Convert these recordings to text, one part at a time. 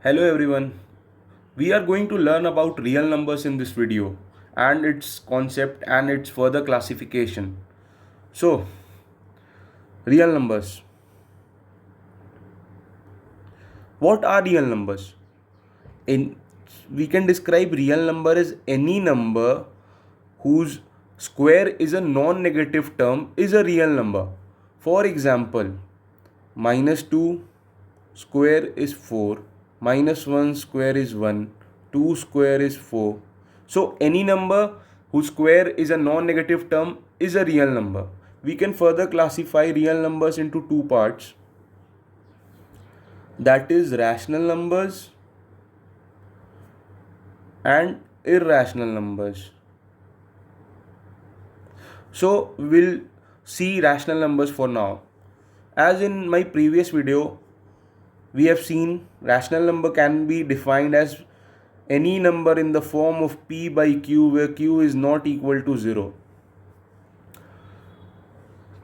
Hello everyone. We are going to learn about real numbers in this video and its concept and its further classification. So, real numbers. What are real numbers? In we can describe real number as any number whose square is a non-negative term is a real number. For example, minus 2 square is 4, minus 1 square is 1, 2 square is 4. So any number whose square is a non-negative term is a real number. We can further classify real numbers into two parts, that is rational numbers and irrational numbers. So we'll see rational numbers for now. As in my previous video, we have seen rational number can be defined as any number in the form of p by q where q is not equal to 0.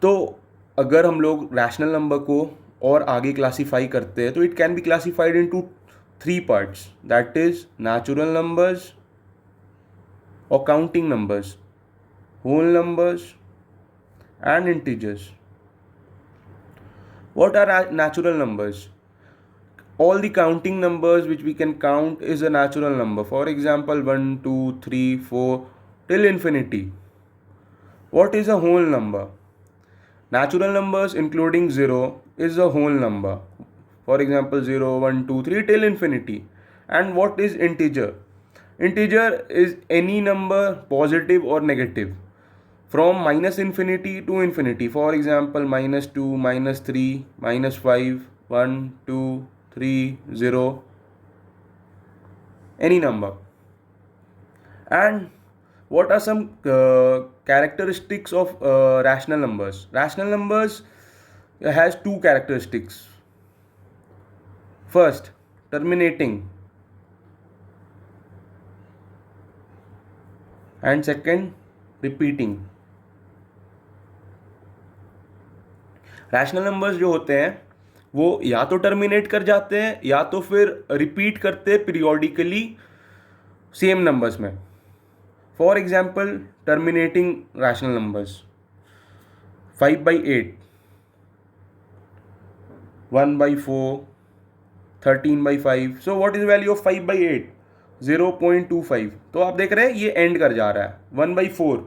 तो अगर हम लोग rational number को और आगे classify करते हैं तो it can be classified into three parts, that is natural numbers और counting numbers, whole numbers and integers. What are natural numbers? All the counting numbers which we can count is a natural number. For example, 1, 2, 3, 4 till infinity. What is a whole number? Natural numbers including 0 is a whole number. For example, 0, 1, 2, 3 till infinity. And what is integer? Integer is any number positive or negative from minus infinity to infinity. For example, minus 2, minus 3, minus 5, 1, 2, 3, 0, any number. And what are some characteristics of rational numbers? Rational numbers has two characteristics. First, terminating, and second, repeating. Rational numbers जो होते हैं वो या तो terminate कर जाते हैं या तो फिर रिपीट करते हैं पीरियोडिकली सेम नंबर्स में. For example, terminating rational numbers 5/8, 1/4, 13/5. So what is value of 5/8? 0.25. तो आप देख रहे हैं ये एंड कर जा रहा है. 1/4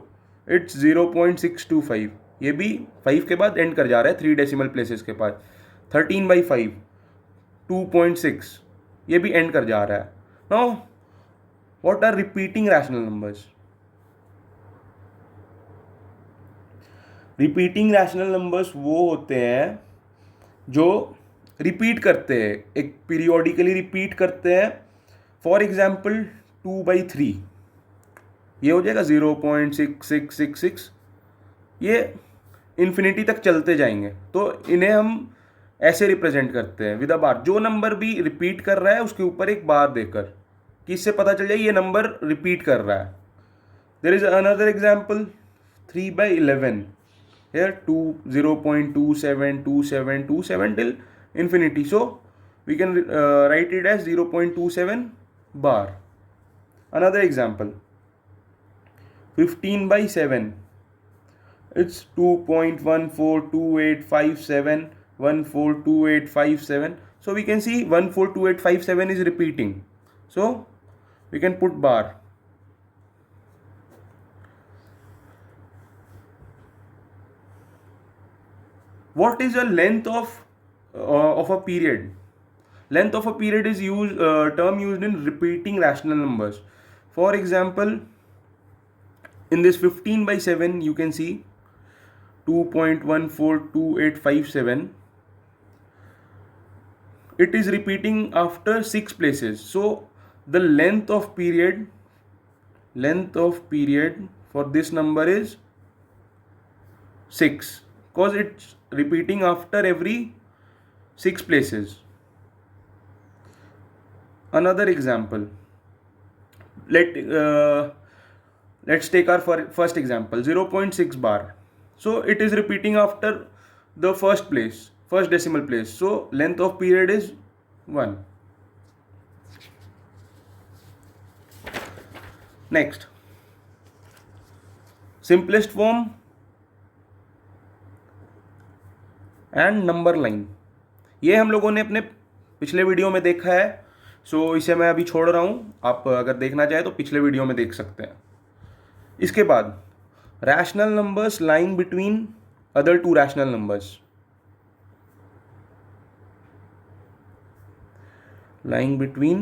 इट्स 0.625, ये भी 5 के बाद एंड कर जा रहा है 3 डेसिमल प्लेसेस के बाद. 13/5 2.6, ये भी एंड कर जा रहा है. Now what are repeating rational numbers? Repeating rational numbers वो होते हैं जो रिपीट करते हैं, एक पीरियोडिकली रिपीट करते हैं. फॉर एग्जाम्पल 2/3, ये हो जाएगा 0.6666, ये इन्फिनिटी तक चलते जाएंगे. तो इन्हें हम ऐसे रिप्रेजेंट करते हैं विद अ बार. जो नंबर भी रिपीट कर रहा है उसके ऊपर एक बार देकर कि इससे पता चल जाए ये नंबर रिपीट कर रहा है. There is another example 3/11, here 0.272727 till infinity. So we can write it as 0.27 bar. Another example, 15/7, it's 2.142857142857. So we can see 142857 is repeating, so we can put bar. What is the length of a period? Length of a period is term used in repeating rational numbers. For example, in this 15/7 you can see 2.142857, it is repeating after 6 places. So the length of period for this number is 6, because it's repeating after every 6 places. Another example, let's take our first example, 0.6 bar. So it is repeating after the first decimal place. So length of period is 1. Next, simplest form and number line, ये हम लोगों ने अपने पिछले video में देखा है, सो इसे मैं अभी छोड़ रहा हूँ, आप अगर देखना चाहे तो पिछले वीडियो में देख सकते हैं। इसके बाद rational numbers lying between other to rational numbers, lying between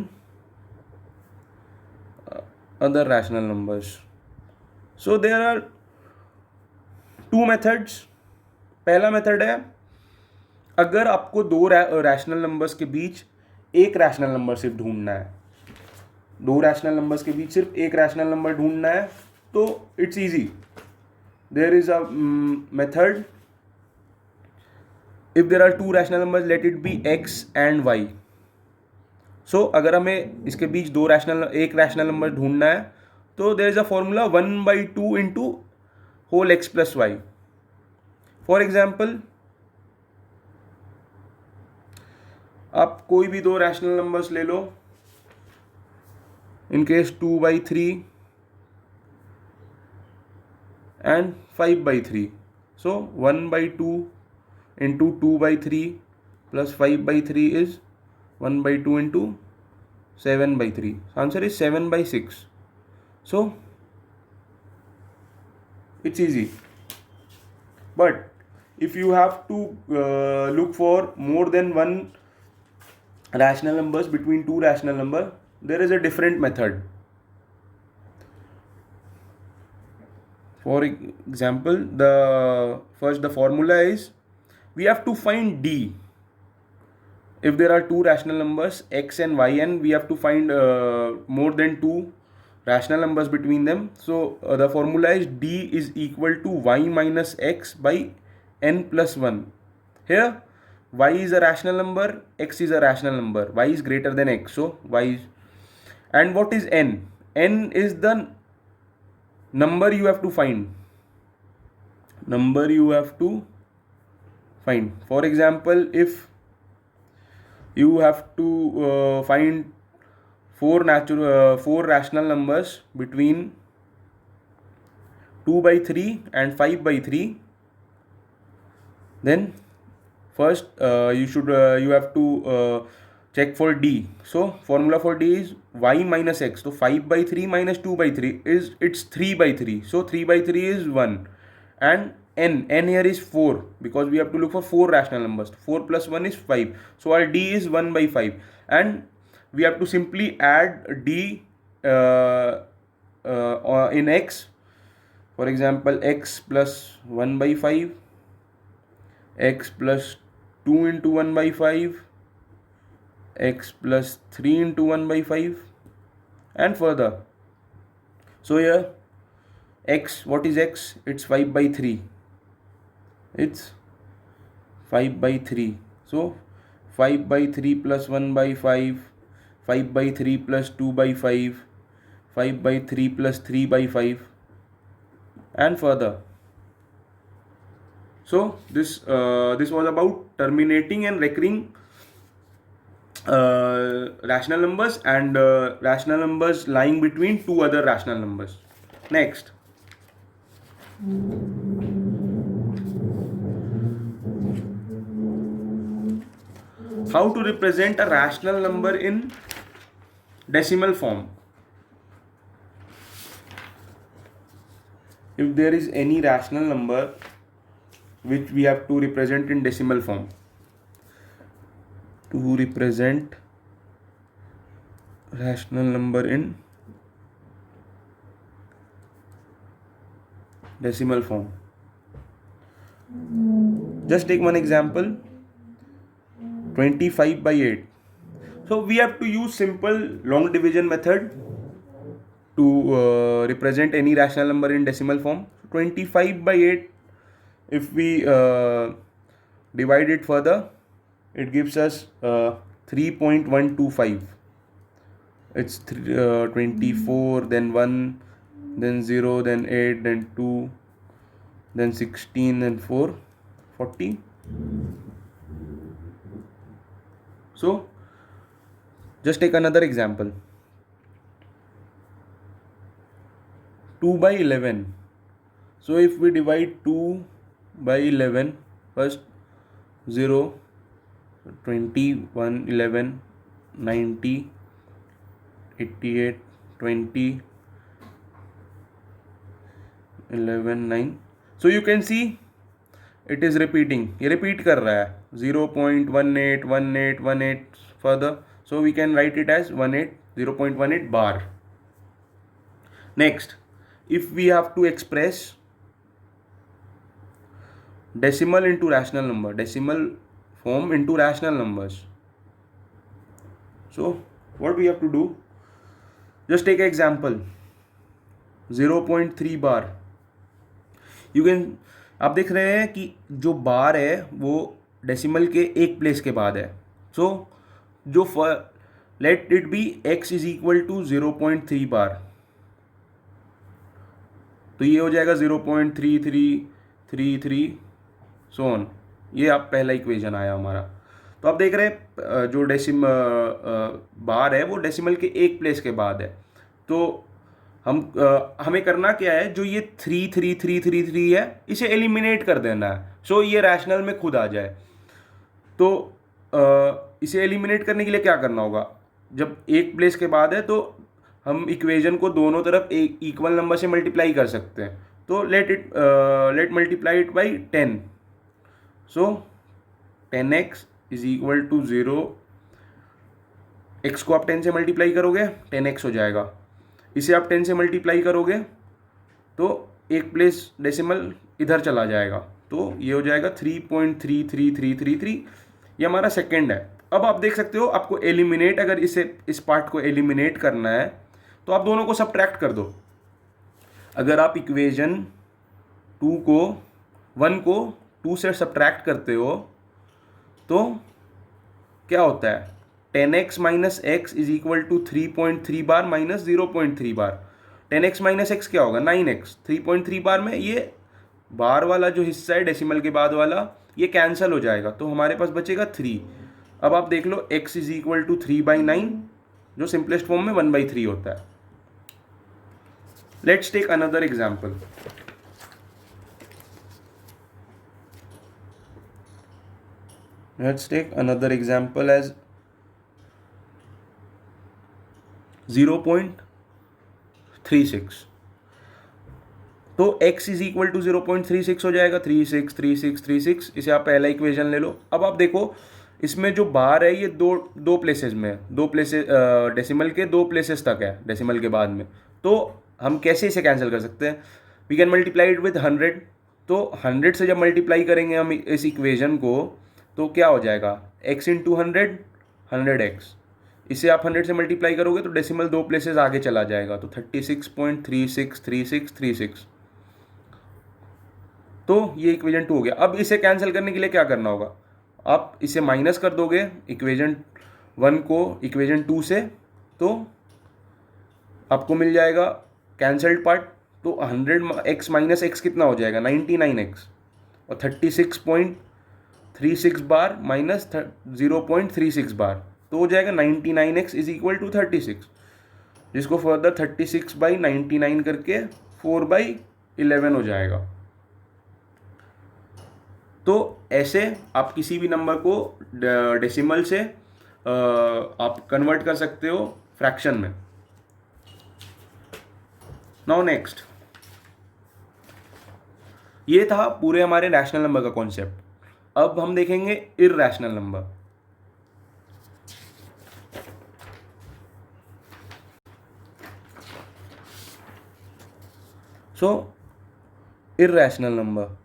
other rational numbers. So there are two methods. पहला मेथड है, अगर आपको दो रैशनल नंबर्स के बीच एक रैशनल नंबर सिर्फ ढूंढना है, दो रैशनल नंबर्स के बीच सिर्फ एक रैशनल नंबर ढूंढना है, तो it's easy. There is a method, if there are two rational numbers let it be x and y. So अगर हमें इसके बीच एक रैशनल नंबर ढूंढना है, तो there is a formula 1/2 into whole x plus Y. For example, आप कोई भी दो रैशनल नंबर्स ले लो, in case 2/3 and 5/3. So 1/2 into 2/3 plus 5/3 is 1/2 into 7/3. Answer is 7/6. So it's easy. But if you have to look for more than one rational numbers between two rational number, there is a different method. For example, the formula is, we have to find d. If there are two rational numbers x and y, and we have to find more than two rational numbers between them, so the formula is d is equal to y minus x by n plus 1. Here y is a rational number, x is a rational number, y is greater than x, so y is, and what is n? N is the number you have to find, For example, if you have to find four rational numbers between 2/3 and 5/3, then first you have to check for d. So formula for d is y minus x. So 5/3 minus 2/3 is, it's 3/3. So 3/3 is 1, and n here is 4, because we have to look for four rational numbers. 4 plus 1 is 5. So our d is 1/5, and we have to simply add d in x. For example, x plus 1/5, x plus 2 into 1/5, x plus 3 into 1/5, and further. So here x, what is x? It's 5/3. It's 5/3. So 5/3 plus 1/5, 5/3 plus 2/5, 5/3 plus 3/5, and further. So this was about terminating and recurring rational numbers and rational numbers lying between two other rational numbers. Next, how to represent a rational number in decimal form. If there is any rational number which we have to represent in decimal form, to represent rational number in decimal form, just take one example, 25/8. So we have to use simple long division method to represent any rational number in decimal form. 25/8, if we divide it further, it gives us 3.125. It's 24, then 1, then 0, then 8, then 2, then 16, then 4, 40. So just take another example. 2/11. So if we divide 2/11, first 0, 20, 1, 11, 90, 88, 20, 11, 9. So you can see it is repeating. ये repeat कर रहा है 0.181818 further. So we can write it as 0.18 bar. Next, if we have to express decimal into rational number, decimal form into rational numbers. So what we have to do? Just take an example. 0.3 bar. You can, आप देख रहे हैं कि जो बार है वो decimal के एक प्लेस के बाद है. सो जो let it be x is equal to 0.3 bar. तो ये हो जाएगा 0.3333 सो ऑन. ये आप पहला इक्वेशन आया हमारा. तो आप देख रहे हैं जो बार है वो डेसिमल के एक प्लेस के बाद है. तो हमें करना क्या है, जो ये 33333 है इसे एलिमिनेट कर देना है. सो ये रैशनल में खुद आ जाए. तो इसे एलिमिनेट करने के लिए क्या करना होगा, जब एक प्लेस के बाद है तो हम इक्वेशन को दोनों तरफ एक इक्वल नंबर से मल्टीप्लाई कर सकते हैं. तो let multiply it by 10. So 10x is equal to 0. x को आप 10 से मल्टीप्लाई करोगे 10x हो जाएगा. इसे आप 10 से मल्टीप्लाई करोगे तो एक प्लेस डेसिमल इधर चला जाएगा. तो ये हो जाएगा 3.33333. ये हमारा सेकेंड है. अब आप देख सकते हो, आपको एलिमिनेट, अगर इस पार्ट को एलिमिनेट करना है तो आप दोनों को सबट्रैक्ट कर दो. अगर आप इक्वेशन 1 को 2 से सबट्रैक्ट करते हो तो क्या होता है, 10x minus x is equal to 3.3 bar minus 0.3 bar. 10x minus x क्या होगा, 9x. 3.3 बार में ये बार वाला जो हिस्सा है डेसिमल के बाद वाला ये कैंसिल हो जाएगा. तो हमारे पास बचेगा 3. अब आप देख लो x इज इक्वल टू 3/9 जो सिंपलेस्ट फॉर्म में 1/3 होता है. Let's take another example. Let's take another example as 0.36. तो x इज इक्वल टू 0.36 हो जाएगा. 363636. इसे आप पहला इक्वेशन ले लो. अब आप देखो इसमें जो बार है ये दो प्लेसेस में, दो प्लेसेस डेसिमल के दो प्लेसेस तक है डेसिमल के बाद में. तो हम कैसे इसे कैंसिल कर सकते हैं, we can multiply it with 100. तो 100 से जब मल्टीप्लाई करेंगे हम इस इक्वेशन को तो क्या हो जाएगा, x इंटू 100x. इसे आप 100 से मल्टीप्लाई करोगे तो डेसिमल दो प्लेसेस आगे चला जाएगा. तो 36.363636. तो ये इक्वेशन 2 हो गया. अब इसे कैंसिल करने के लिए क्या करना होगा, आप इसे माइनस कर दोगे इक्वेशन 1 को इक्वेशन 2 से, तो आपको मिल जाएगा कैंसल्ड पार्ट. तो 100x माइनस एक्स कितना हो जाएगा, 99x. और 36.36 बार माइनस 0.36 बार तो हो जाएगा 99x इज इक्वल टू 36, जिसको फर्दर 36/99 करके 4/11 हो जाएगा. तो ऐसे आप किसी भी नंबर को डेसिमल से आप कन्वर्ट कर सकते हो फ्रैक्शन में. नाउ नेक्स्ट, ये था पूरे हमारे रैशनल नंबर का कॉन्सेप्ट. अब हम देखेंगे इररैशनल नंबर. सो इररैशनल नंबर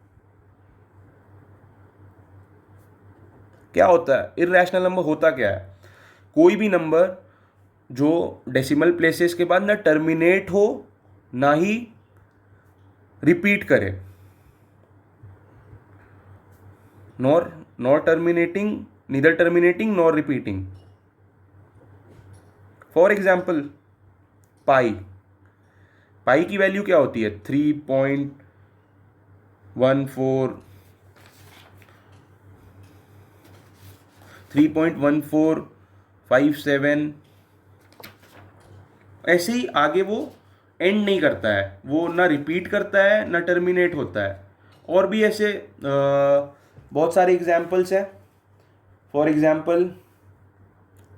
क्या होता है, इररैशनल नंबर होता क्या है, कोई भी नंबर जो डेसिमल प्लेसेस के बाद ना टर्मिनेट हो ना ही रिपीट करे. Nor terminating, neither terminating nor repeating. For example pi की वैल्यू क्या होती है, 3.1457. ऐसे ही आगे वो एंड नहीं करता है, वो ना रिपीट करता है ना टर्मिनेट होता है। और भी ऐसे बहुत सारे एग्जाम्पल्स हैं। For example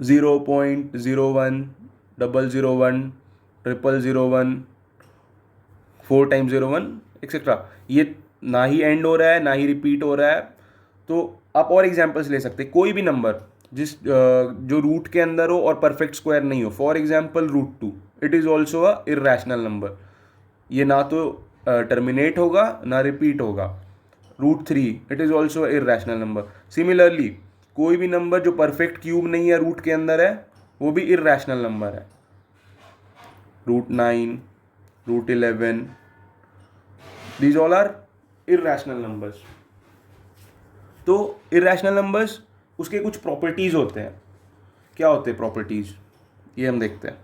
0.01, 001, 0001, 4 times 01 etcetera. ये ना ही एंड हो रहा है ना ही रिपीट हो रहा है। तो आप और एग्जाम्पल्स ले सकते हैं, कोई भी नंबर जो रूट के अंदर हो और परफेक्ट स्क्वायर नहीं हो। For example √2, it is also a irrational number. ये ना तो टर्मिनेट होगा ना रिपीट होगा। √3, it is also a irrational number. Similarly कोई भी नंबर जो परफेक्ट क्यूब नहीं है, रूट के अंदर है, वो भी इर्रेशनल नंबर है। √9, √11, these all are irrational numbers. तो इर्रेशनल नंबर्स, उसके कुछ प्रॉपर्टीज होते हैं। क्या होते हैं प्रॉपर्टीज, ये हम देखते हैं।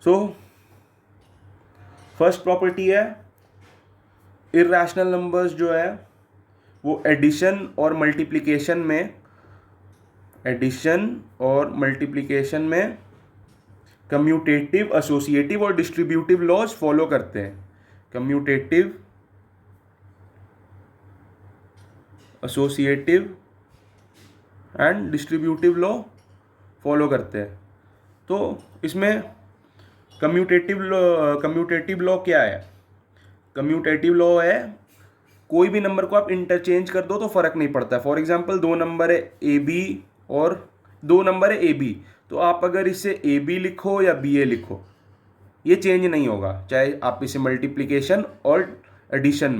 सो फर्स्ट प्रॉपर्टी है, इर्रेशनल नंबर्स जो है वो एडिशन और मल्टीप्लिकेशन में कम्यूटेटिव, एसोसिएटिव और डिस्ट्रीब्यूटिव लॉज फॉलो करते हैं। Commutative, associative and distributive law follow करते हैं। तो इसमें कम्यूटेटिव लॉ क्या है? कम्यूटेटिव लॉ है, कोई भी नंबर को आप इंटरचेंज कर दो तो फर्क नहीं पड़ता। फॉर एग्जांपल दो नंबर है ए बी और दो नंबर है ए बी, तो आप अगर इसे ए बी लिखो या बी ए लिखो, ये चेंज नहीं होगा, चाहे आप इसे मल्टीप्लिकेशन और एडिशन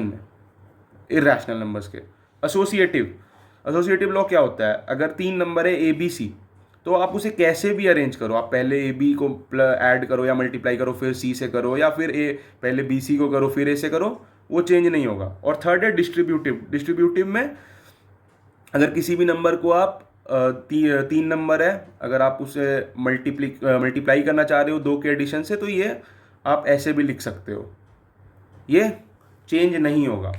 में इर्रेशनल नंबर्स के। एसोसिएटिव लॉ क्या होता है? अगर तीन नंबर है ए बी सी, तो आप उसे कैसे भी अरेंज करो, आप पहले ए बी को ऐड करो या मल्टीप्लाई करो, फिर सी से करो, या फिर पहले बी सी को करो फिर ए से करो, वो चेंज नहीं होगा। और थर्ड है डिस्ट्रीब्यूटिव में अगर किसी भी नंबर को आप तीन नंबर है, अगर आप उसे मल्टीप्लाई करना चाह रहे हो दो के एडिशन से, तो ये आप ऐसे भी लिख सकते हो, ये चेंज नहीं होगा।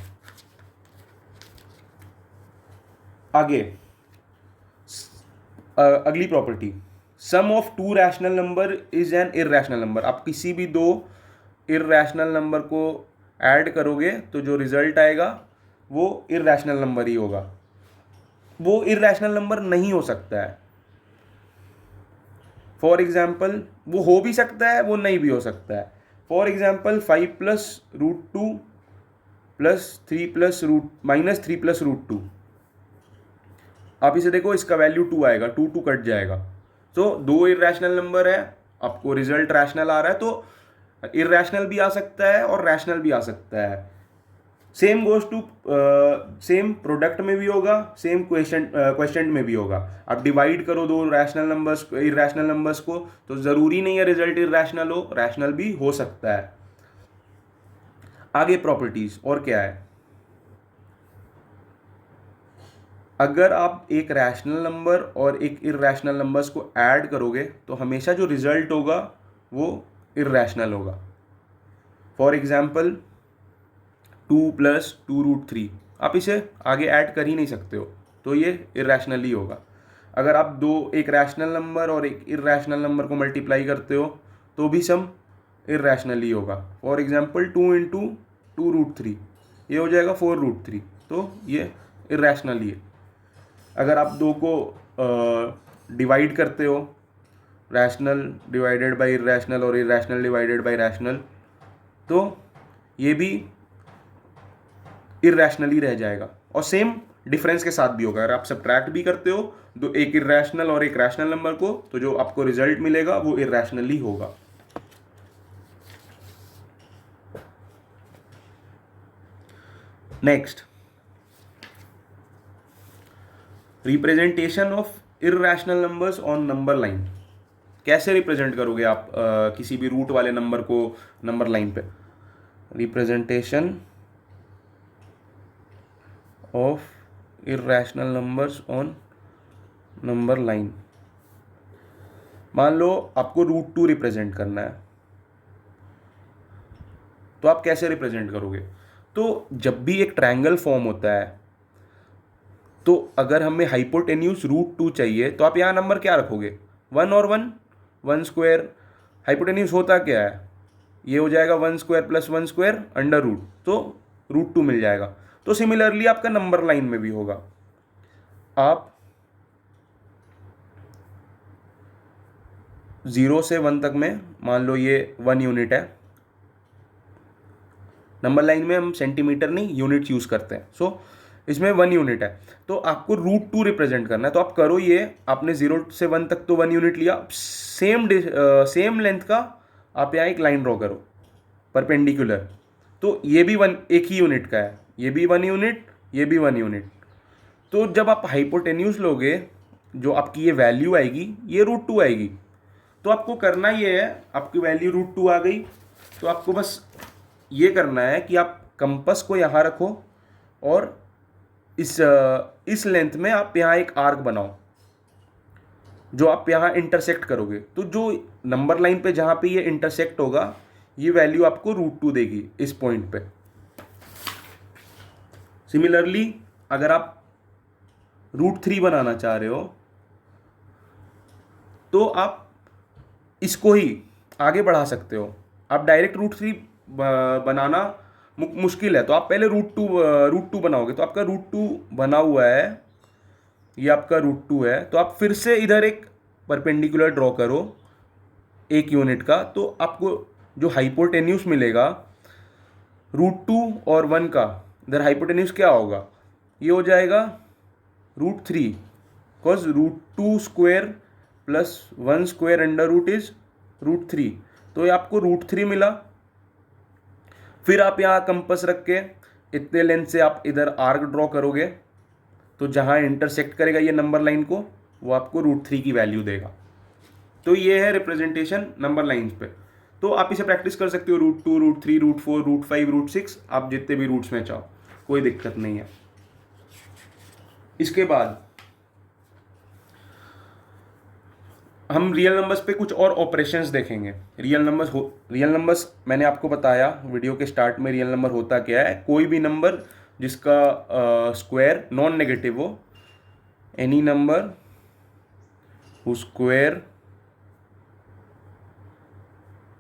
आगे अगली property, sum of two rational number is an irrational number. आप किसी भी दो इर्रेशनल नंबर को ऐड करोगे तो जो रिजल्ट आएगा वो इर्रेशनल नंबर ही होगा, वो इर्रेशनल नंबर नहीं हो सकता है। फॉर एग्जाम्पल वो हो भी सकता है, वो नहीं भी हो सकता है। फॉर एग्जाम्पल 5 + √2 + 3 + √2, आप इसे देखो, इसका वैल्यू 2 आएगा, 2 कट जाएगा। तो दो इर्रेशनल नंबर है, आपको रिजल्ट रैशनल आ रहा है, तो इर्रेशनल भी आ सकता है और रैशनल भी आ सकता है। Same goes to same product में भी होगा, सेम क्वेश्चन में भी होगा। आप डिवाइड करो दो इर्रेशनल नंबर्स को, तो ज़रूरी नहीं है रिजल्ट इर्रेशनल हो, रैशनल भी हो सकता है। आगे प्रॉपर्टीज और क्या है, अगर आप एक रैशनल नंबर और एक इर्रेशनल नंबर्स को ऐड करोगे तो हमेशा जो रिजल्ट होगा वो इर्रेशनल होगा। फॉर एग्जाम्पल 2 + 2√3, आप इसे आगे ऐड कर ही नहीं सकते हो, तो ये इर्रेशनल ही होगा। अगर आप एक रैशनल नंबर और एक इर्रेशनल नंबर को मल्टीप्लाई करते हो तो भी सम इर्रेशनल ही होगा। फॉर एग्जाम्पल 2 × 2√3, ये हो जाएगा 4√3, तो ये इर्रेशनल ही है। अगर आप दो को डिवाइड करते हो, रैशनल डिवाइडेड बाय इर्रेशनल और इर्रेशनल डिवाइडेड बाय रैशनल, तो ये भी इर्रेशनल ही रह जाएगा। और सेम डिफरेंस के साथ भी होगा, अगर आप सब्ट्रैक्ट भी करते हो दो एक इर्रेशनल और एक रैशनल नंबर को, तो जो आपको रिजल्ट मिलेगा वो इर्रेशनल ही होगा। Next, representation of irrational numbers on number line. कैसे रिप्रेजेंट करोगे आप किसी भी रूट वाले नंबर को नंबर लाइन पे? Representation of irrational numbers on number line. मान लो आपको √2 रिप्रेजेंट करना है, तो आप कैसे रिप्रेजेंट करोगे? तो जब भी एक ट्रायंगल फॉर्म होता है, तो अगर हमें हाइपोटेन्यूज √2 चाहिए, तो आप यहाँ नंबर क्या रखोगे? 1 और 1, 1 स्क्वायर। हाइपोटेन्यूज होता क्या है, ये हो जाएगा 1 square plus 1 square under root, तो √2 मिल जाएगा। तो सिमिलरली आपका नंबर लाइन में भी होगा। आप 0 से 1 तक में मान लो ये 1 यूनिट है, नंबर लाइन में हम सेंटीमीटर नहीं यूनिट यूज़ करते हैं। सो इसमें 1 यूनिट है, तो आपको √2 रिप्रेजेंट करना है। तो आप करो ये, आपने 0 से 1 तक तो 1 यूनिट लिया, सेम लेंथ का आप यहाँ एक लाइन ड्रॉ करो परपेंडिकुलर। तो ये भी एक ही यूनिट का है, ये भी 1 यूनिट, ये भी 1 यूनिट। तो जब आप हाइपोटेन्यूज लोगे, जो आपकी ये वैल्यू आएगी ये √2 आएगी। तो आपको करना ये है, आपकी वैल्यू √2 आ गई, तो आपको बस ये करना है कि आप कंपास को यहाँ रखो और इस लेंथ में आप यहाँ एक आर्क बनाओ जो आप यहाँ इंटरसेक्ट करोगे। तो जो नंबर लाइन पे जहाँ पे ये इंटरसेक्ट होगा, ये वैल्यू आपको √2 देगी इस पॉइंट पे। सिमिलरली अगर आप √3 बनाना चाह रहे हो तो आप इसको ही आगे बढ़ा सकते हो। आप डायरेक्ट √3 बनाना मुश्किल है, तो आप पहले √2 बनाओगे। तो आपका √2 बना हुआ है, ये आपका √2 है। तो आप फिर से इधर एक परपेंडिकुलर ड्रॉ करो 1 यूनिट का, तो आपको जो हाइपोटेन्यूस मिलेगा √2 और 1 का, इधर हाइपोटेन्यूस क्या होगा, ये हो जाएगा √3, because √2 square plus 1 square under root is √3। तो ये आपको √3 मिला। फिर आप यहाँ कंपास रख के इतने लेंथ से आप इधर आर्क ड्रॉ करोगे, तो जहाँ इंटरसेक्ट करेगा ये नंबर लाइन को, वो आपको √3 की वैल्यू देगा। तो ये है रिप्रेजेंटेशन नंबर लाइन्स पे। तो आप इसे प्रैक्टिस कर सकते हो √2, √3, √4, √5, √6, आप जितने भी रूट्स में चाहो, कोई दिक्कत नहीं है। इसके बाद हम रियल नंबर्स पे कुछ और ऑपरेशंस देखेंगे। रियल नंबर्स मैंने आपको बताया वीडियो के स्टार्ट में, रियल नंबर होता क्या है, कोई भी नंबर जिसका स्क्वायर नॉन नेगेटिव हो, any number who square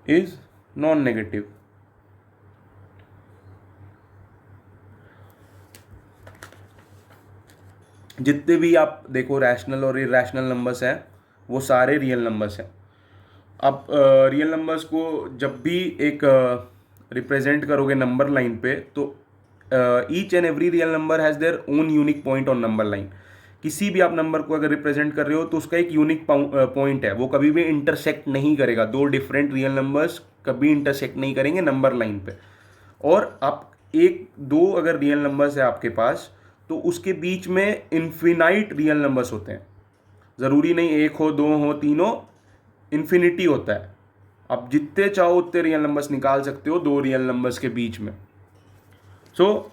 is non negative. जितने भी आप देखो रैशनल और इरेशनल नंबर्स हैं, वो सारे रियल नंबर्स हैं। आप रियल नंबर्स को जब भी एक रिप्रेजेंट करोगे नंबर लाइन पे, तो each and every real number has their own unique point on number line. किसी भी आप नंबर को अगर रिप्रेजेंट कर रहे हो तो उसका एक यूनिक पॉइंट है, वो कभी भी इंटरसेक्ट नहीं करेगा। दो डिफरेंट रियल नंबर्स कभी इंटरसेक्ट नहीं करेंगे नंबर लाइन पे। और आप दो अगर रियल नंबर्स है आपके पास, तो उसके बीच में इन्फिनाइट रियल नंबर्स होते हैं। ज़रूरी नहीं 1 हो, 2 हो, 3 हो, इन्फिनिटी होता है। आप जितने चाहो उतने रियल नंबर्स निकाल सकते हो दो रियल नंबर्स के बीच में।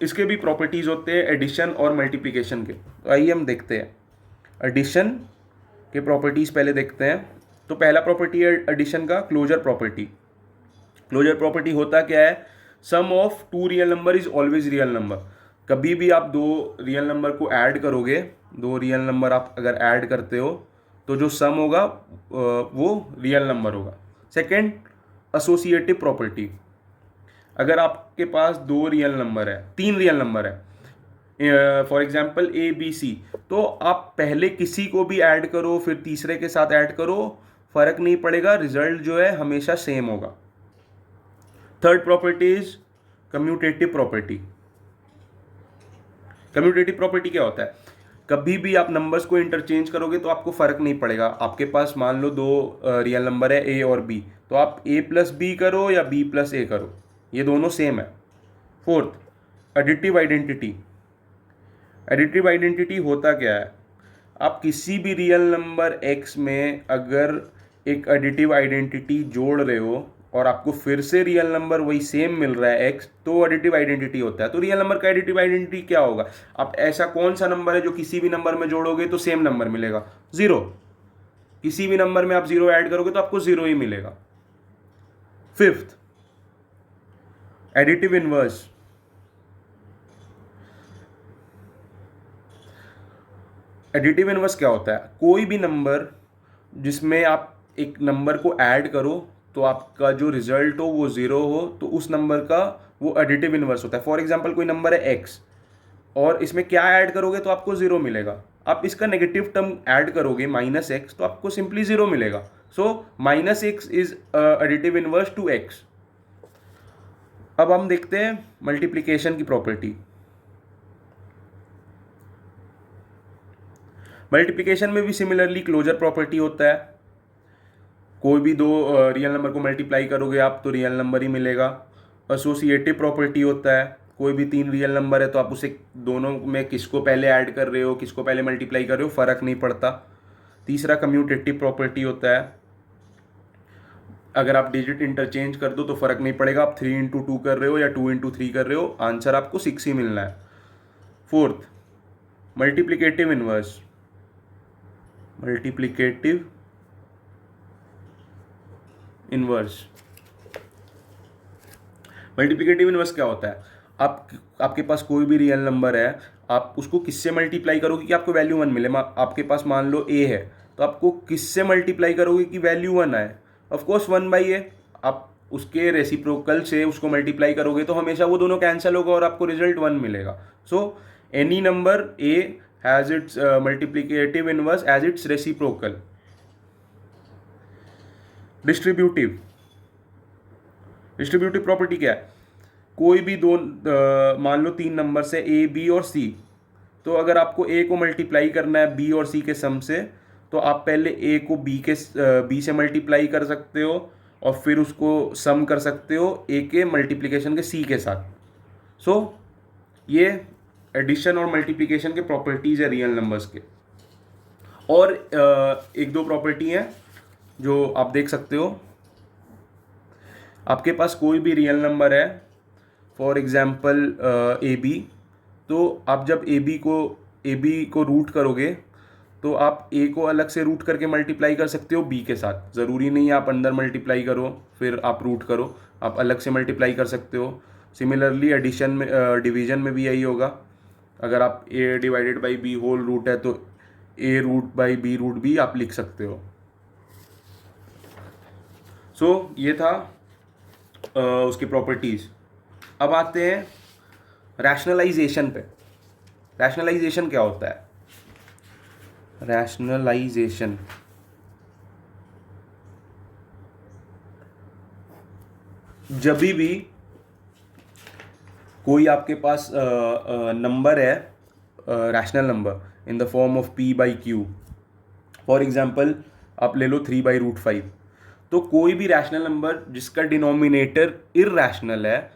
इसके भी प्रॉपर्टीज़ होते हैं एडिशन और मल्टीप्लिकेशन के। तो आइए हम देखते हैं एडिशन के प्रॉपर्टीज़ पहले देखते हैं। तो पहला प्रॉपर्टी है एडिशन का, क्लोजर प्रॉपर्टी। क्लोजर प्रॉपर्टी होता क्या है, sum of 2 real number is always real number. कभी भी आप दो रियल नंबर को ऐड करोगे, दो रियल नंबर आप अगर ऐड करते हो, तो जो सम होगा वो रियल नंबर होगा। Second, associative property. अगर आपके पास 2 रियल नंबर है, 3 रियल नंबर है, फॉर एग्जाम्पल ABC, तो आप पहले किसी को भी ऐड करो फिर तीसरे के साथ ऐड करो, फर्क नहीं पड़ेगा, रिजल्ट जो है हमेशा सेम होगा। Third property is commutative property. Commutative property क्या होता है, कभी भी आप नंबर्स को इंटरचेंज करोगे तो आपको फर्क नहीं पड़ेगा। आपके पास मान लो 2 रियल नंबर है A और B, तो आप A+B करो या B+A करो, ये दोनों सेम है। Fourth, additive identity. Additive identity होता क्या है, आप किसी भी रियल नंबर X में अगर एक एडिटिव आइडेंटिटी जोड़ रहे हो और आपको फिर से रियल नंबर वही सेम मिल रहा है X, तो एडिटिव आइडेंटिटी होता है। तो रियल नंबर का एडिटिव आइडेंटिटी क्या होगा, आप ऐसा कौन सा नंबर है जो किसी भी नंबर में जोड़ोगे तो सेम नंबर मिलेगा, 0। किसी भी नंबर में आप 0 ऐड करोगे तो आपको 0 ही मिलेगा। Fifth, additive inverse. Additive inverse क्या होता है, कोई भी नंबर जिसमें आप एक नंबर को ऐड करो तो आपका जो रिजल्ट हो वो ज़ीरो हो, तो उस नंबर का वो एडिटिव इनवर्स होता है। फॉर एग्जांपल कोई नंबर है एक्स और इसमें क्या ऐड करोगे तो आपको ज़ीरो मिलेगा। आप इसका नेगेटिव टर्म ऐड करोगे माइनस एक्स तो आपको सिंपली ज़ीरो मिलेगा। So minus x is additive inverse two x. अब हम देखते हैं मल्टीप्लिकेशन की प्रॉपर्टी। मल्टीप्लिकेशन में भी सिमिलरली क्लोजर प्रॉपर्टी होता है। कोई भी दो रियल नंबर को मल्टीप्लाई करोगे आप तो रियल नंबर ही मिलेगा। एसोसिएटिव प्रॉपर्टी होता है, कोई भी तीन रियल नंबर है तो आप उसे दोनों में किसको पहले ऐड कर रहे हो किसको पहले मल्टीप्लाई कर रहे हो फ़र्क नहीं पड़ता। तीसरा कम्यूटेटिव प्रॉपर्टी होता है, अगर आप डिजिट इंटरचेंज कर दो तो फ़र्क नहीं पड़ेगा, आप 3 into 2 कर रहे हो या 2 into 3 कर रहे हो, आंसर आपको 6 ही मिलना है। Fourth multiplicative inverse. Multiplicative inverse multiplicative inverse क्या होता है? आपके पास कोई भी रियल नंबर है, आप उसको किससे मल्टीप्लाई करोगे कि आपको वैल्यू 1 मिले। आपके पास मान लो ए है तो आपको किससे मल्टीप्लाई करोगे कि वैल्यू 1 आए? Of course 1/a। आप उसके रेसिप्रोकल से उसको मल्टीप्लाई करोगे तो हमेशा वो दोनों कैंसिल होगा और आपको रिजल्ट 1 मिलेगा। So any number A has its multiplicative inverse as its reciprocal. Distributive distributive property क्या है? कोई भी दो मान लो तीन नंबर से ए बी और सी, तो अगर आपको ए को मल्टीप्लाई करना है बी और सी के सम से तो आप पहले ए को बी से मल्टीप्लाई कर सकते हो और फिर उसको सम कर सकते हो ए के मल्टीप्लिकेशन के सी के साथ। सो ये एडिशन और मल्टीप्लिकेशन के प्रॉपर्टीज है रियल नंबर्स के। और एक दो प्रॉपर्टी हैं जो आप देख सकते हो। आपके पास कोई भी रियल नंबर है, फॉर एग्जाम्पल ए बी, तो आप जब ए बी को रूट करोगे तो आप ए को अलग से रूट करके मल्टीप्लाई कर सकते हो बी के साथ। ज़रूरी नहीं है आप अंदर मल्टीप्लाई करो फिर आप रूट करो, आप अलग से मल्टीप्लाई कर सकते हो। सिमिलरली एडिशन में डिवीजन में भी यही होगा। अगर आप A divided by B whole root है तो A root by B root B आप लिख सकते हो। सो ये था उसकी प्रॉपर्टीज़। अब आते हैं रैशनलाइजेशन पे। रैशनलाइजेशन क्या होता है? रैशनलाइजेशन जब भी कोई आपके पास नंबर है, rational number in the form of p by Q, for example आप ले लो 3/√5, तो कोई भी रैशनल नंबर जिसका डिनोमिनेटर इररैशनल है,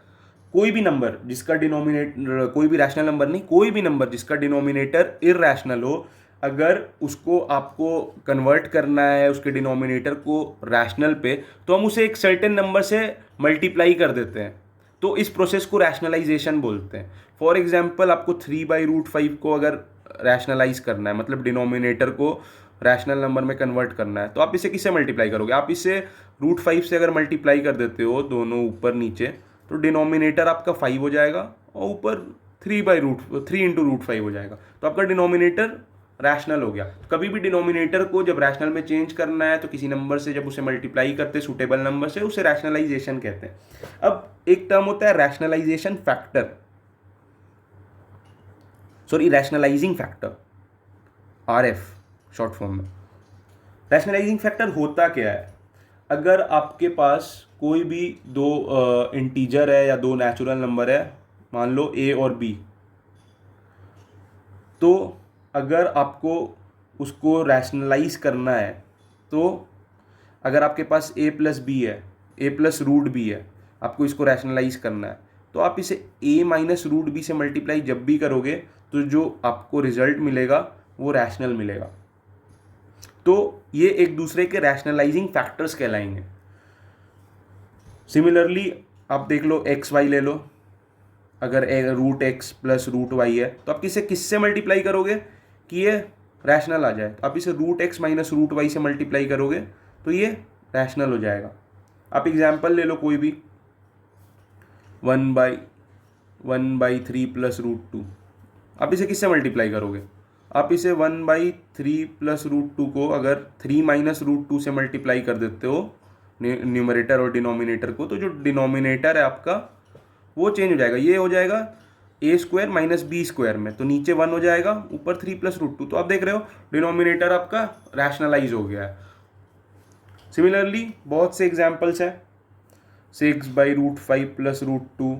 कोई भी नंबर जिसका डिनोमिनेटर, कोई भी रैशनल नंबर नहीं, कोई भी नंबर जिसका डिनोमिनेटर इररैशनल हो, अगर उसको आपको कन्वर्ट करना है उसके डिनोमिनेटर को रैशनल पे, तो हम उसे एक सर्टेन नंबर से मल्टीप्लाई कर देते हैं। तो इस प्रोसेस को रैशनलाइजेशन बोलते हैं। फॉर एग्जाम्पल आपको 3/√5 को अगर रैशनलाइज करना है, मतलब डिनोमिनेटर को रैशनल नंबर में कन्वर्ट करना है, तो आप इसे किससे मल्टीप्लाई करोगे? आप इसे √5 से अगर मल्टीप्लाई कर देते हो दोनों ऊपर नीचे, तो डिनोमिनेटर आपका 5 हो जाएगा और ऊपर 3/√5 हो जाएगा। तो आपका डिनोमिनेटर रैशनल हो गया। कभी भी डिनोमिनेटर को जब रैशनल में चेंज करना है तो किसी नंबर से जब उसे मल्टीप्लाई करते सूटेबल नंबर से, उसे रैशनलाइजेशन कहते हैं। अब एक टर्म होता है rationalisation factor, sorry rationalising factor, RF short form में। रैशनलाइजिंग फैक्टर होता क्या है? अगर आपके पास कोई भी दो इंटीजर है या दो नेचुरल नंबर है, मान लो a और b, तो अगर आपको उसको रैशनलाइज करना है, तो अगर आपके पास a प्लस बी है, a प्लस रूट बी है, आपको इसको रैशनलाइज करना है, तो आप इसे a माइनस रूट बी से मल्टीप्लाई जब भी करोगे तो जो आपको रिजल्ट मिलेगा वो रैशनल मिलेगा। तो ये एक दूसरे के रैशनलाइजिंग फैक्टर्स कहलाएंगे। सिमिलरली आप देख लो एक्स वाई ले लो, अगर √x प्लस √y है तो आप किससे मल्टीप्लाई करोगे कि ये रैशनल आ जाए? तो आप इसे √x माइनस √y से मल्टीप्लाई करोगे तो ये रैशनल हो जाएगा। आप एग्जाम्पल ले लो कोई भी, 1/3 प्लस √2, आप इसे किससे मल्टीप्लाई करोगे? आप इसे 1/3 प्लस रूट टू को अगर 3 माइनस रूट टू से मल्टीप्लाई कर देते हो न्यूमरेटर और डिनोमिनेटर को, तो जो डिनोमिनेटर है आपका वो चेंज हो जाएगा, ये हो जाएगा ए स्क्वायर माइनस बी स्क्वायर में, तो नीचे 1 हो जाएगा, ऊपर 3 प्लस रूट टू। तो आप देख रहे हो डिनोमिनेटर आपका रैशनलाइज हो गया है। सिमिलरली बहुत से एग्जाम्पल्स हैं, 6/√5 प्लस रूट टू,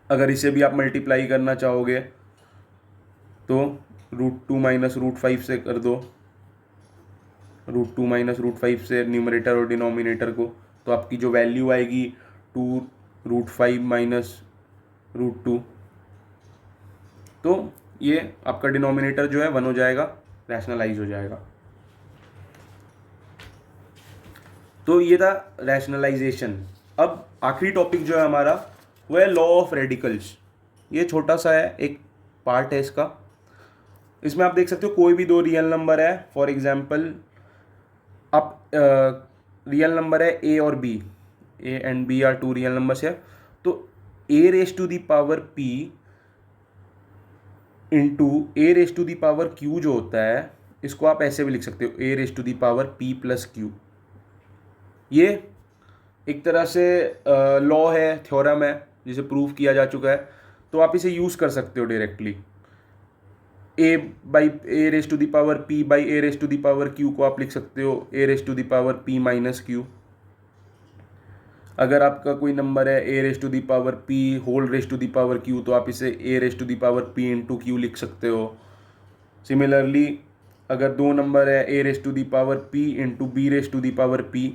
अगर इसे भी आप मल्टीप्लाई करना चाहोगे तो √2 माइनस √5 से कर दो, √2 माइनस √5 से न्यूमरेटर और डिनोमिनेटर को, तो आपकी जो वैल्यू आएगी 2√5 माइनस √2, तो ये आपका डिनोमिनेटर जो है 1 हो जाएगा, रैशनलाइज हो जाएगा। तो ये था रैशनलाइजेशन। अब आखिरी टॉपिक जो है हमारा वो है लॉ ऑफ रेडिकल्स। ये छोटा सा है, एक पार्ट है इसका। इसमें आप देख सकते हो कोई भी दो रियल नंबर है, फॉर एग्जांपल आप रियल नंबर है ए और B, A and B are two real numbers है, तो A raise to the power P into A raise to the power Q जो होता है, इसको आप ऐसे भी लिख सकते हो, A raise to the power P plus Q. ये एक तरह से लॉ है, थ्योरम है, जिसे प्रूव किया जा चुका है, तो आप इसे यूज़ कर सकते हो directly. A raise to the power P by A raise to the power Q को आप लिख सकते हो A raise to the power P minus Q. अगर आपका कोई नंबर है A raise to the power P whole raise to the power Q, तो आप इसे A raise to the power P into Q लिख सकते हो। सिमिलरली अगर दो नंबर है A raise to the power P into B raise to the power P,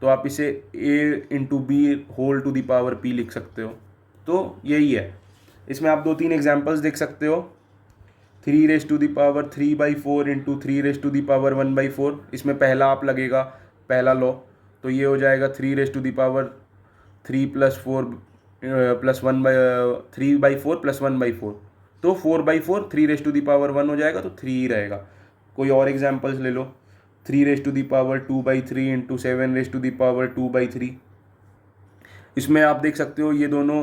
तो आप इसे A into B whole to the power P लिख सकते हो। तो यही है, इसमें आप 2-3 एग्जाम्पल्स देख सकते हो। 3 raise to the power 3/4 into 3 raise to the power 1/4, इसमें पहला आप लगेगा, पहला लॉ, तो ये हो जाएगा 3 raise to the power 3 plus 4 plus 3/4 plus 1/4, तो 4/4 3 रेस टू द पावर 1 हो जाएगा, तो 3 ही रहेगा। कोई और एग्जाम्पल्स ले लो, 3 raise to the power 2/3 into 7 raise to the power 2/3। इसमें आप देख सकते हो ये दोनों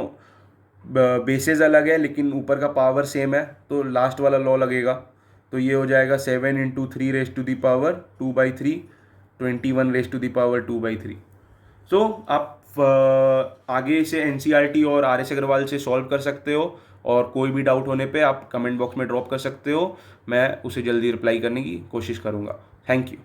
बेसेस अलग है लेकिन ऊपर का पावर सेम है, तो लास्ट वाला लॉ लगेगा, तो ये हो जाएगा 7 into 3 raise to the power 2/3, 21 raise to the power 2/3। So आप आगे इसे एनसीईआरटी और आर एस अग्रवाल से सॉल्व कर सकते हो, और कोई भी डाउट होने पे आप कमेंट बॉक्स में ड्रॉप कर सकते हो, मैं उसे जल्दी रिप्लाई करने की कोशिश करूँगा। Thank you.